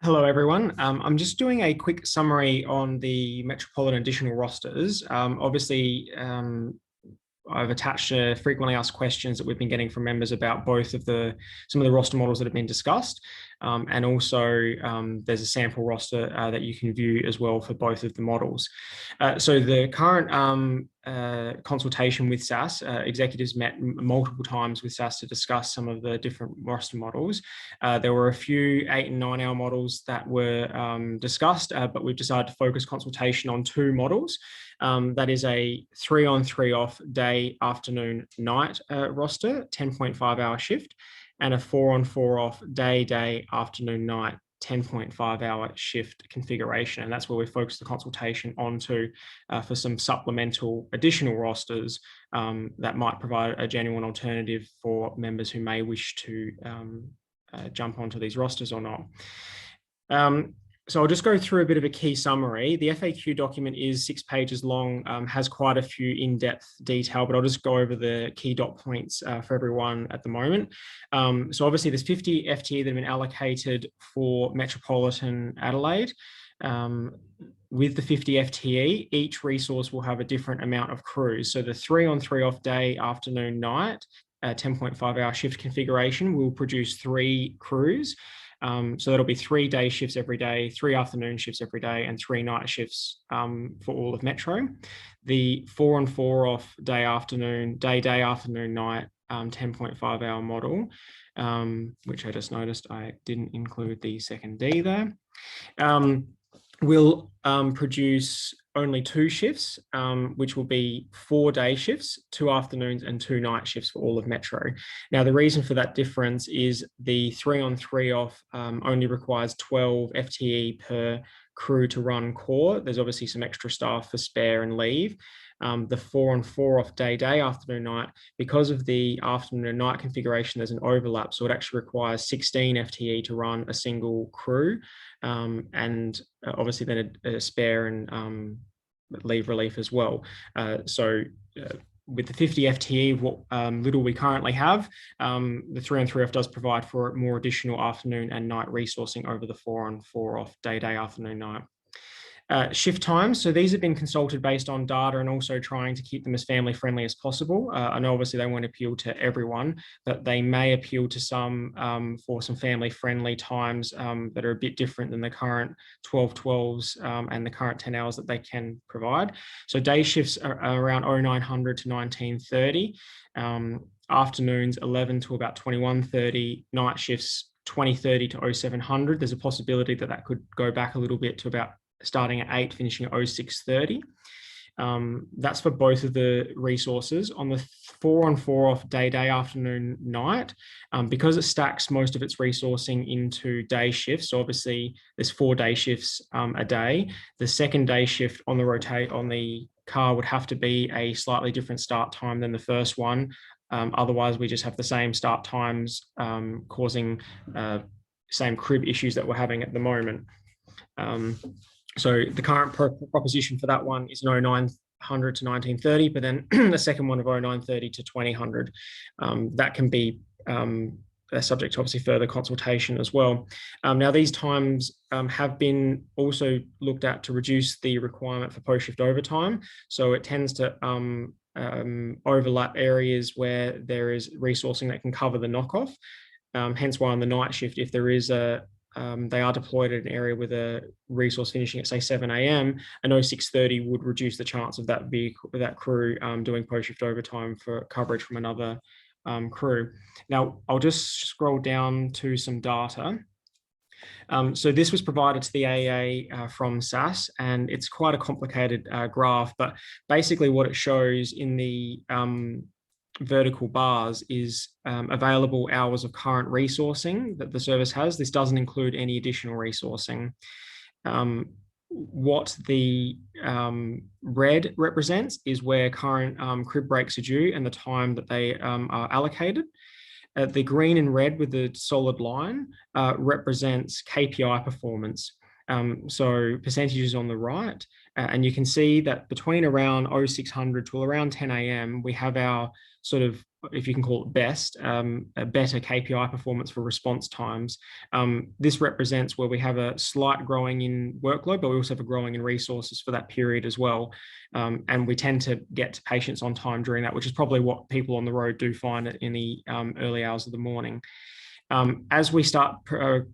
Hello, everyone. I'm just doing a quick summary on the Metropolitan additional rosters. I've attached frequently asked questions that we've been getting from members about some of the roster models that have been discussed. And also there's a sample roster that you can view as well for both of the models. So the current consultation with SAS, executives met multiple times with SAS to discuss some of the different roster models. There were a few 8 and 9 hour models that were discussed, but we've decided to focus consultation on 2 models. That is a 3 on 3 off day, afternoon, night roster, 10.5 hour shift, and a 4 on 4 off day, afternoon, night, 10.5 hour shift configuration. And that's where we focus the consultation onto for some supplemental additional rosters that might provide a genuine alternative for members who may wish to jump onto these rosters or not. So I'll just go through a bit of a key summary. The FAQ document is 6 pages long, has quite a few in-depth detail, but I'll just go over the key dot points for everyone at the moment. So obviously there's 50 FTE that have been allocated for Metropolitan Adelaide. With the 50 FTE, each resource will have a different amount of crews. So the 3 on 3 off day, afternoon, night, 10.5 hour shift configuration will produce 3 crews. So that'll be 3 day shifts every day, 3 afternoon shifts every day, and 3 night shifts for all of Metro. The 4 on 4 off day, afternoon, night, 10.5 hour model, which I just noticed I didn't include the second D there, will produce only 2 shifts, which will be 4 day shifts, 2 afternoons and 2 night shifts for all of Metro. Now, the reason for that difference is the 3 on 3 off only requires 12 FTE per crew to run core. There's obviously some extra staff for spare and leave. The 4 on 4 off day, afternoon, night, because of the afternoon and night configuration, there's an overlap. So it actually requires 16 FTE to run a single crew. And obviously then a spare and leave relief as well. With the 50 FTE, what little we currently have, the 3 on 3 off does provide for more additional afternoon and night resourcing over the 4 on 4 off day, afternoon, night. Shift times. So these have been consulted based on data and also trying to keep them as family friendly as possible. I know obviously they won't appeal to everyone, but they may appeal to some for some family friendly times that are a bit different than the current 12/12s and the current 10 hours that they can provide. So day shifts are around 0900 to 1930, afternoons 11 to about 21:30, night shifts 2030 to 0700. There's a possibility that that could go back a little bit to about starting at 8, finishing at 0630. That's for both of the resources. On the 4 on 4 off day, afternoon, night, because it stacks most of its resourcing into day shifts. So obviously there's 4 day shifts a day. The second day shift on the car would have to be a slightly different start time than the first one. Otherwise we just have the same start times, causing same crib issues that we're having at the moment. So the current proposition for that one is 0900 to 1930, but then the second one of 0930 to 2000. That can be subject to obviously further consultation as well. Now these times have been also looked at to reduce the requirement for post-shift overtime. So it tends to overlap areas where there is resourcing that can cover the knockoff. Hence why on the night shift, if there is they are deployed at an area with a resource finishing at say 7 a.m. an 0630 would reduce the chance of that crew doing post-shift overtime for coverage from another crew. Now, I'll just scroll down to some data. So this was provided to the AA from SAS, and it's quite a complicated graph, but basically what it shows in the vertical bars is available hours of current resourcing that the service has. This doesn't include any additional resourcing. What the red represents is where current crib breaks are due and the time that they are allocated. The green and red with the solid line represents KPI performance. So percentages on the right, and you can see that between around 0600 to around 10 a.m. we have our sort of if you can call it best, a better KPI performance for response times. This represents where we have a slight growing in workload, but we also have a growing in resources for that period as well. And we tend to get to patients on time during that, which is probably what people on the road do find in the early hours of the morning. As we start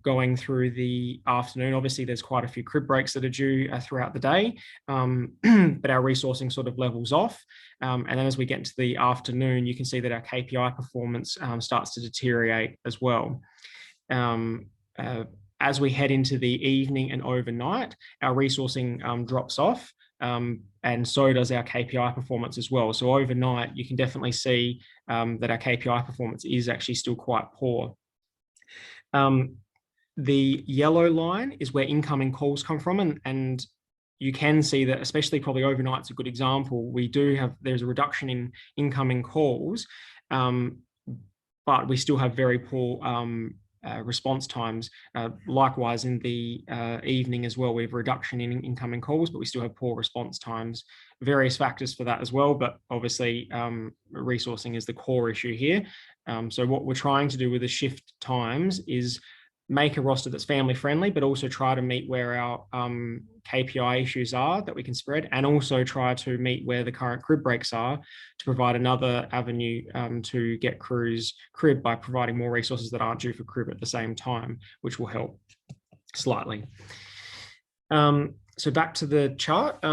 going through the afternoon, obviously there's quite a few crib breaks that are due throughout the day, but our resourcing sort of levels off. And then as we get into the afternoon, you can see that our KPI performance starts to deteriorate as well. As we head into the evening and overnight, our resourcing drops off. And so does our KPI performance as well. So overnight, you can definitely see that our KPI performance is actually still quite poor. The yellow line is where incoming calls come from, and you can see that, especially probably overnight's a good example. There's a reduction in incoming calls, but we still have very poor response times. Likewise, in the evening as well, we have a reduction in incoming calls, but we still have poor response times. Various factors for that as well, but obviously resourcing is the core issue here. So what we're trying to do with the shift times is make a roster that's family friendly, but also try to meet where our KPI issues are that we can spread, and also try to meet where the current crib breaks are to provide another avenue to get crews crib by providing more resources that aren't due for crib at the same time, which will help slightly. So back to the chart.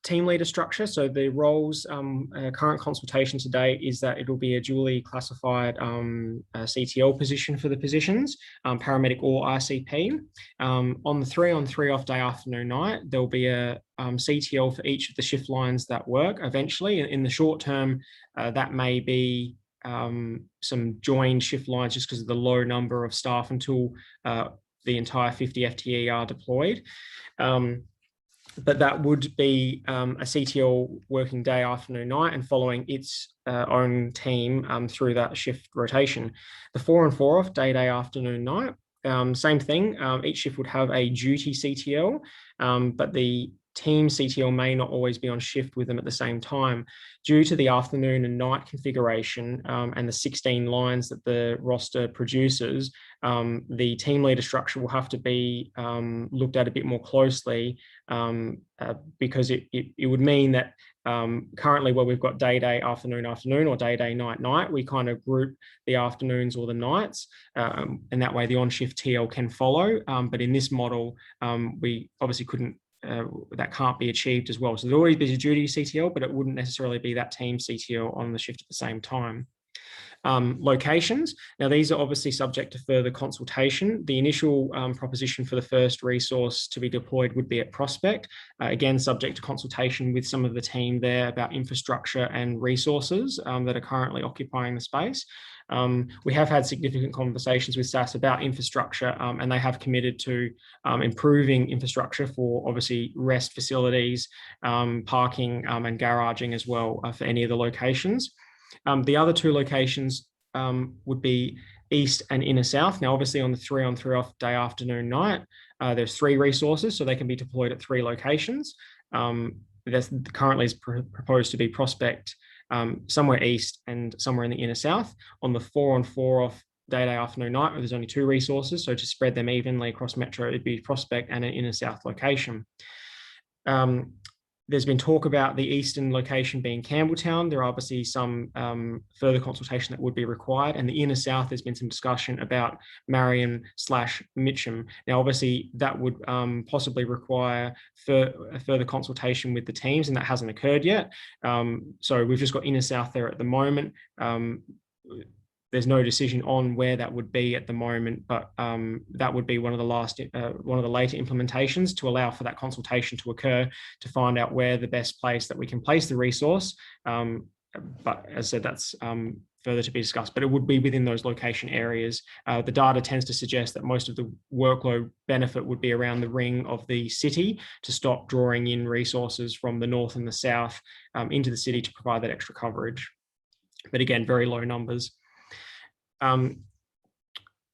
Team leader structure. So the roles, current consultation today is that it'll be a dually classified CTL position for the positions, paramedic or RCP. On the 3-on-3 off day, afternoon, night, there'll be a CTL for each of the shift lines that work eventually. In the short term, that may be some joined shift lines just because of the low number of staff until the entire 50 FTE are deployed. But that would be a CTL working day, afternoon, night, and following its own team through that shift rotation. The 4-on-4 off day, afternoon, night, same thing. Each shift would have a duty CTL, but the team CTL may not always be on shift with them at the same time. Due to the afternoon and night configuration and the 16 lines that the roster produces, the team leader structure will have to be looked at a bit more closely because it would mean that currently where we've got day, afternoon, or day, night, we kind of group the afternoons or the nights, and that way the on-shift TL can follow. But in this model, we obviously couldn't, that can't be achieved as well. So there'd always be a duty CTL, but it wouldn't necessarily be that team CTL on the shift at the same time. Locations. Now, these are obviously subject to further consultation. The initial proposition for the first resource to be deployed would be at Prospect, again, subject to consultation with some of the team there about infrastructure and resources that are currently occupying the space. We have had significant conversations with SAS about infrastructure, and they have committed to improving infrastructure for obviously rest facilities, parking and garaging as well for any of the locations. The other two locations would be East and Inner South. Now, obviously on the 3-on-3 off day, afternoon, night, there's 3 resources, so they can be deployed at 3 locations. There's currently is proposed to be Prospect, somewhere east and somewhere in the Inner South. On the 4-on-4 off day, afternoon, night, there's only 2 resources, so to spread them evenly across Metro, it'd be Prospect and an Inner South location. There's been talk about the eastern location being Campbelltown. There are obviously some further consultation that would be required. And the Inner South, there's been some discussion about Marion/Mitcham. Now, obviously, that would possibly require further consultation with the teams, and that hasn't occurred yet. So we've just got Inner South there at the moment. There's no decision on where that would be at the moment, but that would be one of the later implementations to allow for that consultation to occur to find out where the best place that we can place the resource. But as I said, that's further to be discussed, but it would be within those location areas. The data tends to suggest that most of the workload benefit would be around the ring of the city to stop drawing in resources from the north and the south into the city to provide that extra coverage. But again, very low numbers.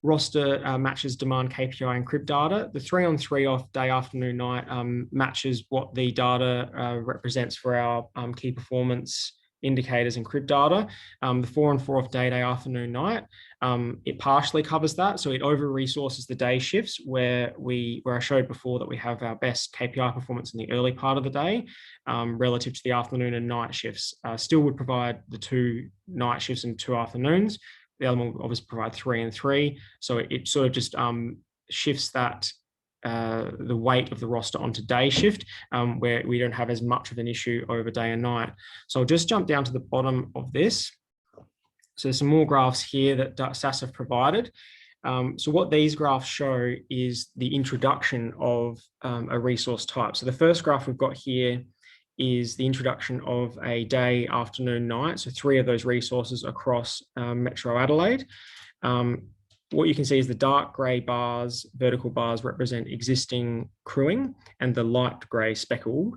Roster matches demand KPI and crib data. The 3-on-3 off day, afternoon, night matches what the data represents for our key performance indicators and crib data. The 4 on 4 off day, afternoon, night, it partially covers that. So it over resources the day shifts where I showed before that we have our best KPI performance in the early part of the day relative to the afternoon and night shifts. Still would provide the 2 night shifts and 2 afternoons. The other one will obviously provide 3 and 3. So it sort of just shifts that the weight of the roster onto day shift, where we don't have as much of an issue over day and night. So I'll just jump down to the bottom of this. So there's some more graphs here that SAS have provided. So what these graphs show is the introduction of a resource type. So the first graph we've got here is the introduction of a day, afternoon, night. So 3 of those resources across Metro Adelaide. What you can see is the dark grey bars, vertical bars, represent existing crewing, and the light grey speckle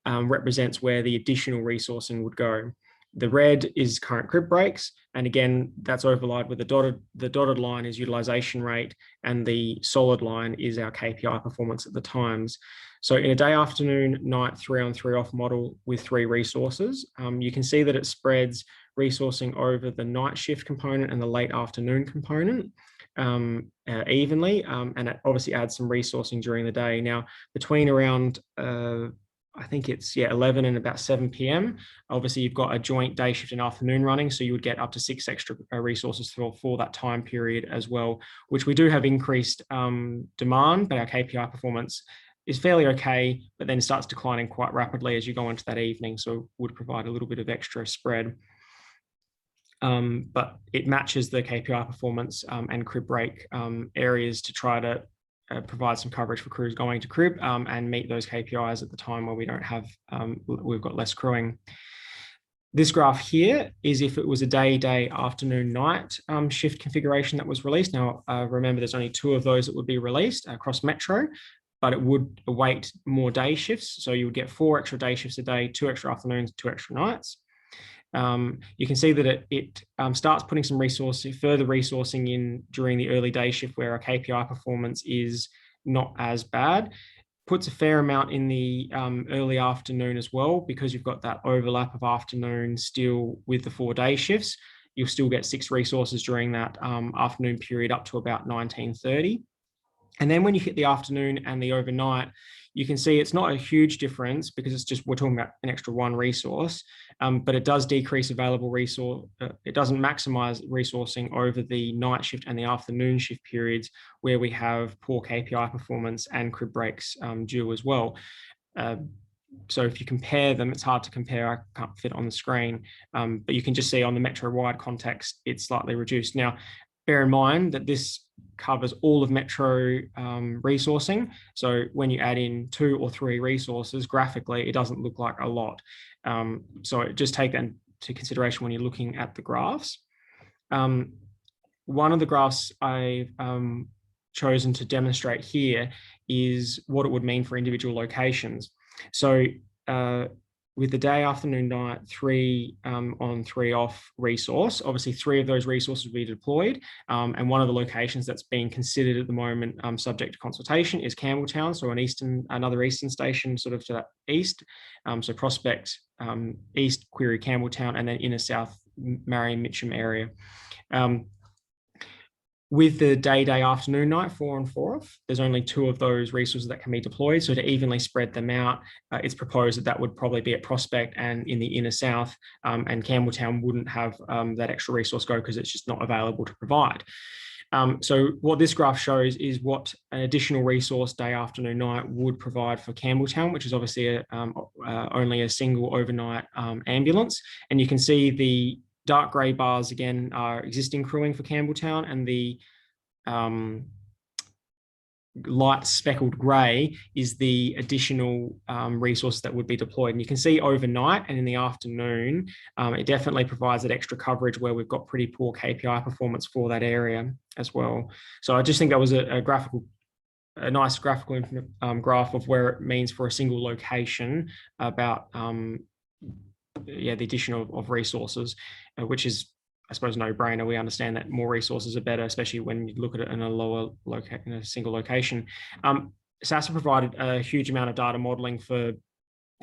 represents where the additional resourcing would go. The red is current crib breaks, and again, that's overlaid with the dotted line is utilisation rate, and the solid line is our KPI performance at the times. So in a day, afternoon, night, 3 on 3 off model with 3 resources, you can see that it spreads resourcing over the night shift component and the late afternoon component evenly, and it obviously adds some resourcing during the day. Now, between around I think it's 11 and about 7 p.m. Obviously, you've got a joint day shift and afternoon running, so you would get up to 6 extra resources for that time period as well, which we do have increased demand, but our KPI performance is fairly okay, but then starts declining quite rapidly as you go into that evening, so would provide a little bit of extra spread. But it matches the KPI performance and crib break areas to try to provide some coverage for crews going to crib and meet those KPIs at the time where we don't have, we've got less crewing. This graph here is if it was a day, afternoon, night shift configuration that was released. Now, remember, there's only 2 of those that would be released across Metro, but it would await more day shifts. So you would get 4 extra day shifts a day, 2 extra afternoons, 2 extra nights. You can see that it starts putting some further resourcing in during the early day shift where our KPI performance is not as bad. Puts a fair amount in the early afternoon as well, because you've got that overlap of afternoon still with the 4 day shifts. You'll still get 6 resources during that afternoon period up to about 19:30. And then when you hit the afternoon and the overnight, you can see it's not a huge difference because it's just, we're talking about an extra 1 resource, but it does decrease available resource. It doesn't maximize resourcing over the night shift and the afternoon shift periods where we have poor KPI performance and crib breaks due as well. So if you compare them, it's hard to compare. I can't fit on the screen, but you can just see on the Metro-wide context, it's slightly reduced. Now, bear in mind that this covers all of Metro resourcing. So when you add in 2 or 3 resources, graphically, it doesn't look like a lot. So just take that into consideration when you're looking at the graphs. One of the graphs I've chosen to demonstrate here is what it would mean for individual locations. So with the day, afternoon, night, 3 on 3 off resource, obviously 3 of those resources will be deployed. And one of the locations that's being considered at the moment, subject to consultation, is Campbelltown. So another eastern station sort of to that east. So Prospect, East, Query, Campbelltown, and then inner south, Marion, Mitcham area. With the day, afternoon, night, 4 on 4 off, there's only 2 of those resources that can be deployed. So to evenly spread them out, it's proposed that would probably be at Prospect and in the inner south, and Campbelltown wouldn't have that extra resource go because it's just not available to provide. So what this graph shows is what an additional resource day, afternoon, night would provide for Campbelltown, which is obviously only a single overnight ambulance. And you can see the dark grey bars again are existing crewing for Campbelltown, and the light speckled grey is the additional resource that would be deployed. And you can see overnight and in the afternoon, it definitely provides that extra coverage where we've got pretty poor KPI performance for that area as well. So I just think that was a nice graphical graph of where it means for a single location about the addition of resources, which is, I suppose, no-brainer. We understand that more resources are better, especially when you look at it in a single location. SAS provided a huge amount of data modeling for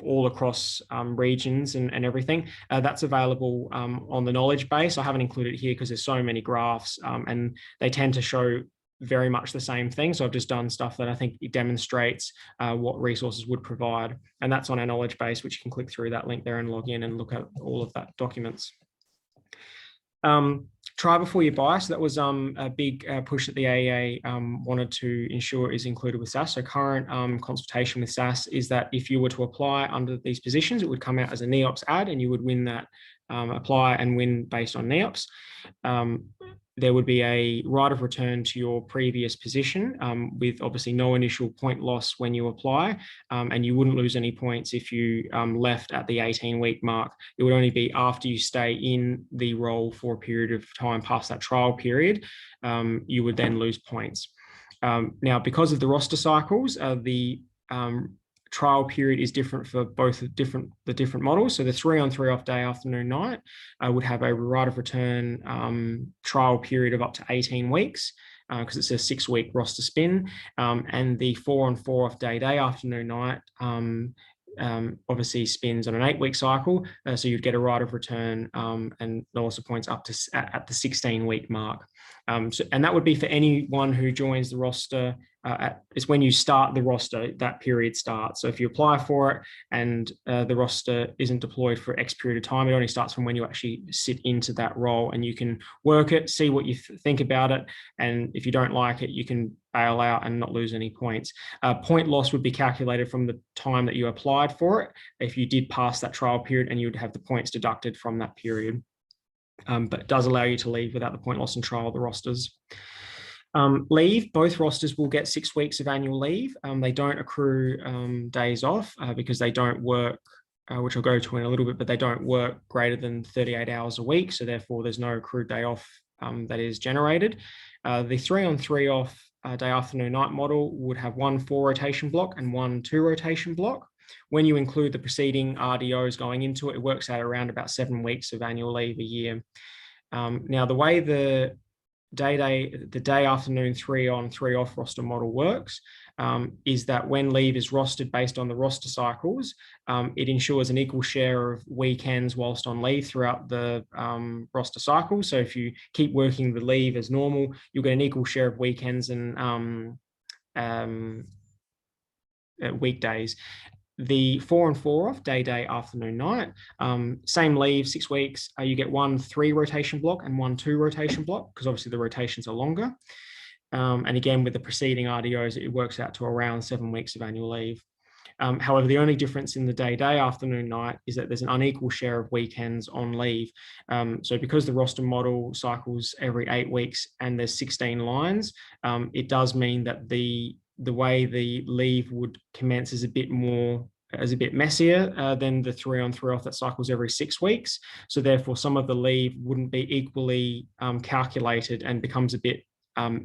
all across regions and everything. That's available on the knowledge base. I haven't included it here because there's so many graphs and they tend to show very much the same thing. So I've just done stuff that I think it demonstrates what resources would provide. And that's on our knowledge base, which you can click through that link there and log in and look at all of that documents. Try before you buy. So that was a big push that the AEA wanted to ensure is included with SAS. So current consultation with SAS is that if you were to apply under these positions, it would come out as a NEOPS ad and you would win that, apply and win based on NEOPS. There would be a right of return to your previous position with obviously no initial point loss when you apply, and you wouldn't lose any points if you left at the 18-week mark. It would only be after you stay in the role for a period of time past that trial period, you would then lose points. Now, because of the roster cycles, the trial period is different for both the different models. So the 3 on 3 off day, afternoon, night would have a right of return trial period of up to 18 weeks because it's a 6-week roster spin. And the 4 on 4 off day, afternoon, night obviously spins on an 8-week cycle. So you'd get a right of return and the loss of points up to at the 16-week mark. And that would be for anyone who joins the roster. It's when you start the roster, that period starts. So if you apply for it and the roster isn't deployed for X period of time, it only starts from when you actually sit into that role, and you can work it, see what you think about it. And if you don't like it, you can bail out and not lose any points. Point loss would be calculated from the time that you applied for it. If you did pass that trial period, and you would have the points deducted from that period. But it does allow you to leave without the point loss and trial of the rosters. Leave, both rosters will get 6 weeks of annual leave. They don't accrue days off because they don't work, which I'll go to in a little bit, but they don't work greater than 38 hours a week. So therefore there's no accrued day off that is generated. The 3 on 3 off day, afternoon, night model would have 1 4 rotation block and 1 2 rotation block. When you include the preceding RDOs going into it, it works out around about 7 weeks of annual leave a year. Now, the way the day, afternoon, 3 on 3 off roster model works is that when leave is rostered based on the roster cycles, it ensures an equal share of weekends whilst on leave throughout the roster cycle. So if you keep working the leave as normal, you'll get an equal share of weekends and weekdays. The 4 on 4 off day, afternoon, night, same leave, 6 weeks. You get 1 3 rotation block and 1 2 rotation block because obviously the rotations are longer. And again, with the preceding RDOs, it works out to around 7 weeks of annual leave. However, the only difference in the day, afternoon, night is that there's an unequal share of weekends on leave. So because the roster model cycles every 8 weeks and there's 16 lines, it does mean that the way the leave would commence is a bit messier than the 3 on 3 off that cycles every 6 weeks. So therefore, some of the leave wouldn't be equally calculated and becomes a bit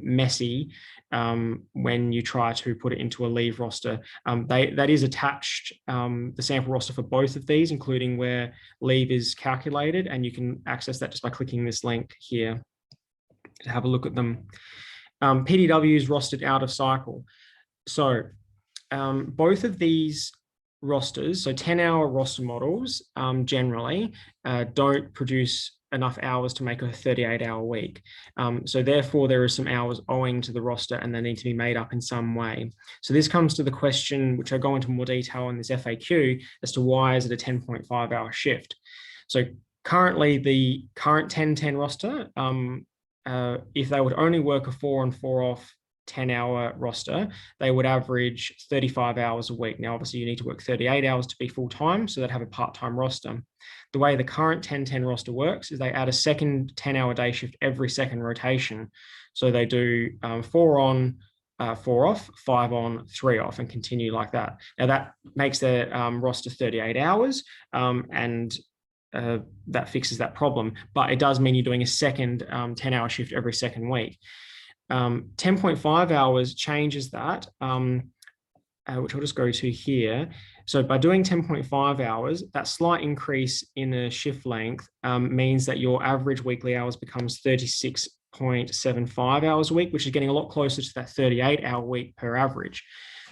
messy when you try to put it into a leave roster. That is attached, the sample roster for both of these, including where leave is calculated, and you can access that just by clicking this link here to have a look at them. PDW is rostered out of cycle. So both of these rosters, so 10-hour roster models generally don't produce enough hours to make a 38-hour week. So therefore, there are some hours owing to the roster and they need to be made up in some way. So this comes to the question, which I'll go into more detail in this FAQ, as to why is it a 10.5-hour shift? So currently, the current 10-10 roster, if they would only work a 4 on 4 off 10-hour roster, they would average 35 hours a week. Now, obviously, you need to work 38 hours to be full-time, so they'd have a part-time roster. The way the current 10-10 roster works is they add a second 10-hour day shift every second rotation. So they do 4 on, 4 off, 5 on, 3 off, and continue like that. Now, that makes their roster 38 hours, and that fixes that problem. But it does mean you're doing a second 10-hour shift every second week. 10.5 hours changes that, which I'll just go to here. So by doing 10.5 hours, that slight increase in the shift length means that your average weekly hours becomes 36.75 hours a week, which is getting a lot closer to that 38-hour week per average.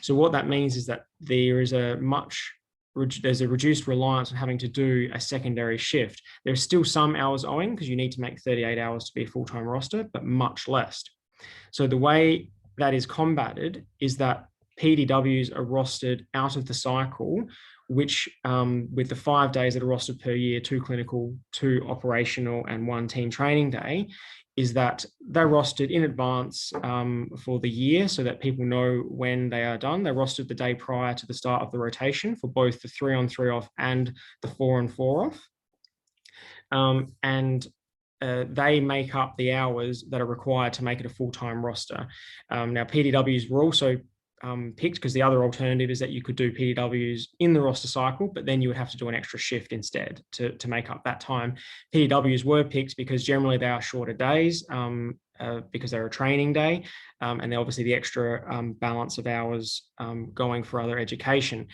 So what that means is that there is a much there's a reduced reliance on having to do a secondary shift. There's still some hours owing because you need to make 38 hours to be a full-time roster, but much less. So the way that is combated is that PDWs are rostered out of the cycle, which with the 5 days that are rostered per year, 2 clinical, 2 operational, and 1 team training day, is that they're rostered in advance for the year so that people know when they are done. They're rostered the day prior to the start of the rotation for both the 3-on-3 off and the 4-on-4 off. They make up the hours that are required to make it a full-time roster. Now, PDWs were also picked because the other alternative is that you could do PDWs in the roster cycle, but then you would have to do an extra shift instead to make up that time. PDWs were picked because generally they are shorter days because they're a training day, and then obviously the extra balance of hours going for other education.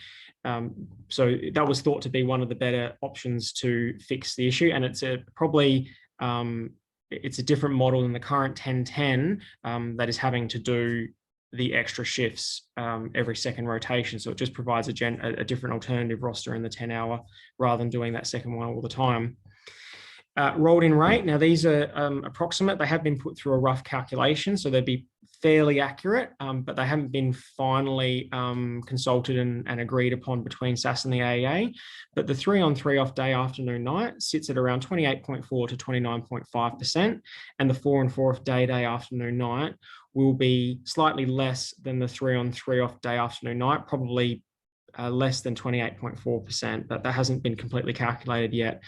So that was thought to be one of the better options to fix the issue, and it's probably it's a different model than the current 10-10 that is having to do the extra shifts every second rotation. So it just provides a different alternative roster in the 10-hour rather than doing that second one all the time. Rolled in rate. Now these are approximate. They have been put through a rough calculation, so they'd be fairly accurate, but they haven't been finally consulted and agreed upon between SAS and the AEA. But the 3-on-3 off day, afternoon, night sits at around 28.4 to 29.5%, and the 4-on-4 off day, afternoon, night will be slightly less than the 3-on-3 off day, afternoon, night, probably less than 28.4%, but that hasn't been completely calculated yet.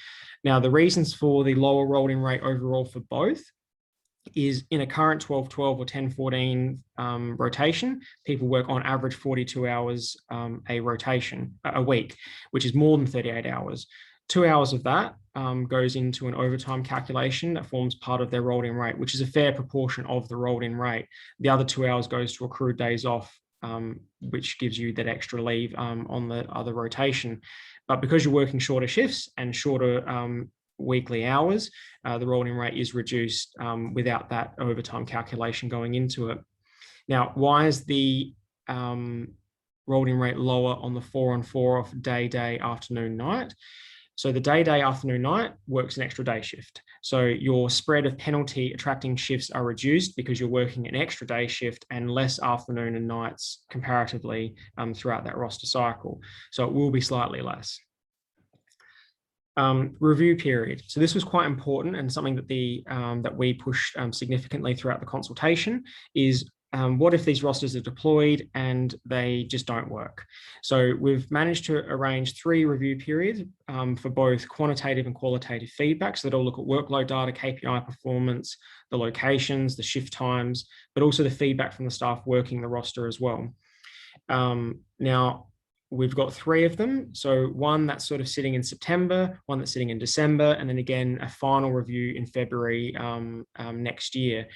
Now, the reasons for the lower rolled-in rate overall for both is in a current 12-12 or 10-14 rotation, people work on average 42 hours a week, which is more than 38 hours. 2 hours of that goes into an overtime calculation that forms part of their rolled-in rate, which is a fair proportion of the rolled-in rate. The other 2 hours goes to accrued days off, which gives you that extra leave on the other rotation. But because you're working shorter shifts and shorter weekly hours, the rolled-in rate is reduced without that overtime calculation going into it. Now, why is the rolled-in rate lower on the 4-on-4 off day, afternoon, night? So the day, afternoon, night works an extra day shift. So your spread of penalty attracting shifts are reduced because you're working an extra day shift and less afternoon and nights comparatively throughout that roster cycle. So it will be slightly less. Review period. So this was quite important, and something that that we pushed significantly throughout the consultation is what if these rosters are deployed and they just don't work? So we've managed to arrange 3 review periods for both quantitative and qualitative feedback. So they'll look at workload data, KPI performance, the locations, the shift times, but also the feedback from the staff working the roster as well. Now, we've got 3 of them. So one that's sort of sitting in September, one that's sitting in December, and then again, a final review in February next year.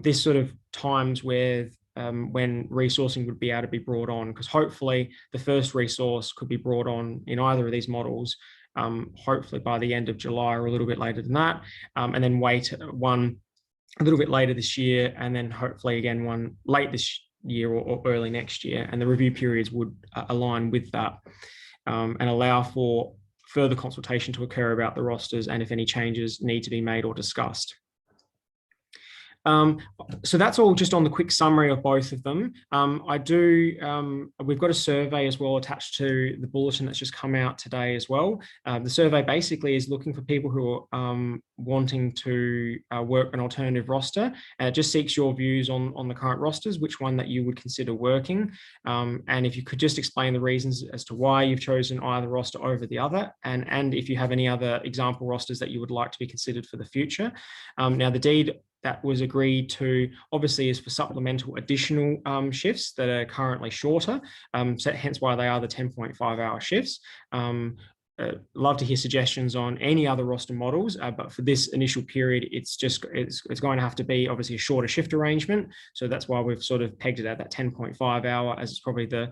This sort of times where when resourcing would be able to be brought on, because hopefully the first resource could be brought on in either of these models, hopefully by the end of July or a little bit later than that, and then wait one a little bit later this year, and then hopefully again one late this year or early next year, and the review periods would align with that and allow for further consultation to occur about the rosters and if any changes need to be made or discussed. So that's all just on the quick summary of both of them. We've got a survey as well attached to the bulletin that's just come out today as well. The survey basically is looking for people who are wanting to work an alternative roster, and it just seeks your views on the current rosters, which one that you would consider working. And if you could just explain the reasons as to why you've chosen either roster over the other, and if you have any other example rosters that you would like to be considered for the future. Now, the deed that was agreed to obviously is for supplemental additional shifts that are currently shorter, so hence why they are the 10.5-hour shifts. Love to hear suggestions on any other roster models, but for this initial period, it's going to have to be obviously a shorter shift arrangement. So that's why we've sort of pegged it at that 10.5 hour, as it's probably the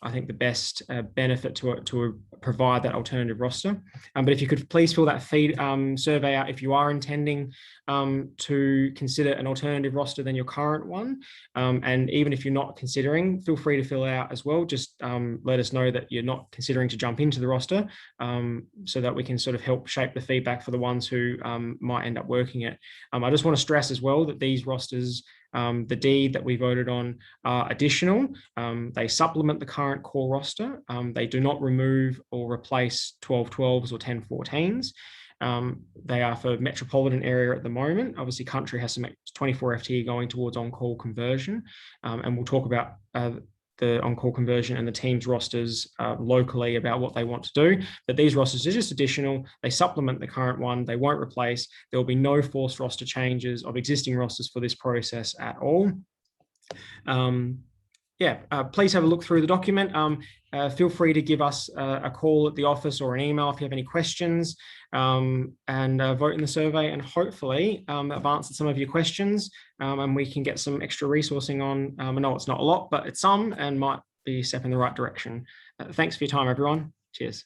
I think, the best benefit to provide that alternative roster. But if you could please fill that survey out if you are intending to consider an alternative roster than your current one. And even if you're not considering, feel free to fill out as well. Just let us know that you're not considering to jump into the roster, so that we can sort of help shape the feedback for the ones who might end up working it. I just want to stress as well that these rosters, the D that we voted on, are additional. They supplement the current core roster. They do not remove or replace 12-12s or 10-14s. They are for metropolitan area at the moment. Obviously, country has some 24 FTE going towards on-call conversion, and we'll talk about the on-call conversion and the team's rosters locally about what they want to do. But these rosters are just additional. They supplement the current one. They won't replace. There will be no forced roster changes of existing rosters for this process at all. Please have a look through the document. Feel free to give us a call at the office or an email if you have any questions, and vote in the survey, and hopefully I've answered some of your questions, and we can get some extra resourcing on. I know it's not a lot, but it's some, and might be a step in the right direction. Thanks for your time, everyone. Cheers.